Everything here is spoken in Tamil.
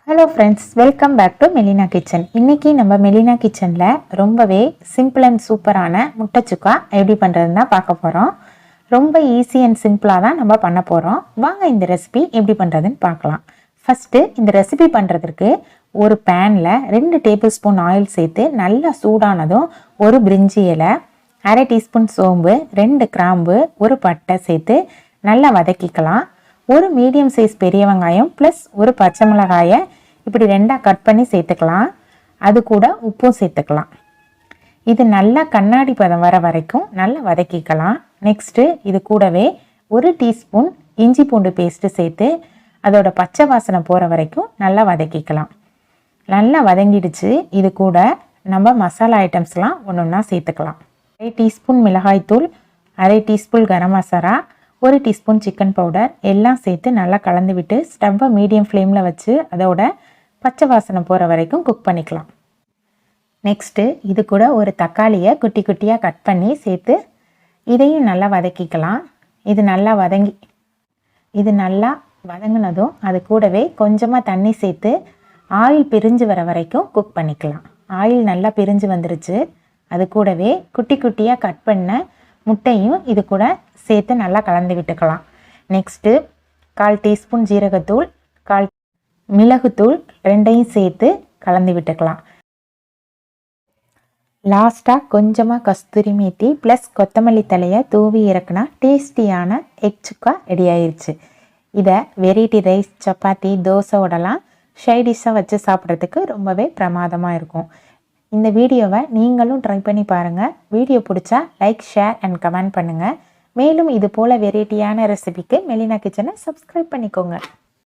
Hello friends, welcome back to Melina kitchen. இன்றைக்கி நம்ம மெலினா கிச்சனில் ரொம்பவே சிம்பிள் அண்ட் சூப்பரான முட்டை சுக்கா எப்படி பண்ணுறதுன்னு தான் பார்க்க போகிறோம். ரொம்ப ஈஸி அண்ட் சிம்பிளாக தான் நம்ம பண்ண போகிறோம். வாங்க இந்த ரெசிபி எப்படி பண்ணுறதுன்னு பார்க்கலாம். ஃபஸ்ட்டு இந்த ரெசிபி பண்ணுறதுக்கு ஒரு பேனில் 2 டேபிள் ஸ்பூன் ஆயில் சேர்த்து நல்லா சூடானதும் ஒரு பிரிஞ்சி இலை, அரை டீஸ்பூன் சோம்பு, 2 கிராம்பு, ஒரு பட்டை சேர்த்து நல்லா வதக்கிக்கலாம். ஒரு மீடியம் சைஸ் பெரிய வெங்காயம் ப்ளஸ் ஒரு பச்சை மிளகாயை இப்படி 2ஆக கட் பண்ணி சேர்த்துக்கலாம். அது கூட உப்பும் சேர்த்துக்கலாம். இது நல்லா கண்ணாடி பதம் வர வரைக்கும் நல்லா வதக்கிக்கலாம். நெக்ஸ்ட்டு இது கூடவே 1 டீஸ்பூன் இஞ்சி பூண்டு பேஸ்ட்டு சேர்த்து அதோட பச்சை வாசனை போகிற வரைக்கும் நல்லா வதக்கிக்கலாம். நல்லா வதங்கிடுச்சு. இது கூட நம்ம மசாலா ஐட்டம்ஸ்லாம் ஒன்று ஒன்றா சேர்த்துக்கலாம். 1 டீஸ்பூன் மிளகாய்த்தூள், அரை teaspoon garam masala, 1 teaspoon chicken powder எல்லாம் சேர்த்து நல்லா கலந்து விட்டு ஸ்டவ்வை மீடியம் ஃப்ளேமில் வச்சு அதோட பச்சை வாசனை போகிற வரைக்கும் குக் பண்ணிக்கலாம். நெக்ஸ்ட்டு இது கூட ஒரு தக்காளியை குட்டி குட்டியாக கட் பண்ணி சேர்த்து இதையும் நல்லா வதக்கிக்கலாம். இது நல்லா வதங்கினதும் அது கூடவே கொஞ்சமாக தண்ணி சேர்த்து ஆயில் பிரிஞ்சு வர வரைக்கும் குக் பண்ணிக்கலாம். ஆயில் நல்லா பிரிஞ்சு வந்துருச்சு. அது கூடவே குட்டி குட்டியாக கட் பண்ண முட்டையும் இது கூட சேர்த்து நல்லா கலந்து விட்டுக்கலாம். நெக்ஸ்ட்டு 1/4 டீஸ்பூன் ஜீரகத்தூள், 1/4 மிளகுத்தூள் 2ஐயும் சேர்த்து கலந்து விட்டுக்கலாம். லாஸ்ட்டாக கொஞ்சமாக கஸ்தூரி மேத்தி ப்ளஸ் கொத்தமல்லி தலையை தூவி இறக்குனா டேஸ்டியான எக் சுக்கா ரெடி ஆயிடுச்சு. இதை வெரைட்டி ரைஸ், சப்பாத்தி, தோசையோடலாம் சைடிஷ்ஷாக வச்சு சாப்பிட்றதுக்கு ரொம்பவே பிரமாதமாக இருக்கும். இந்த வீடியோவை நீங்களும் ட்ரை பண்ணி பாருங்கள். வீடியோ பிடிச்சா லைக், ஷேர் அண்ட் கமெண்ட் பண்ணுங்கள். மேலும் இது போல் வெரைட்டியான ரெசிபிக்கு மெலினா கிச்சனை சப்ஸ்கிரைப் பண்ணிக்கோங்க.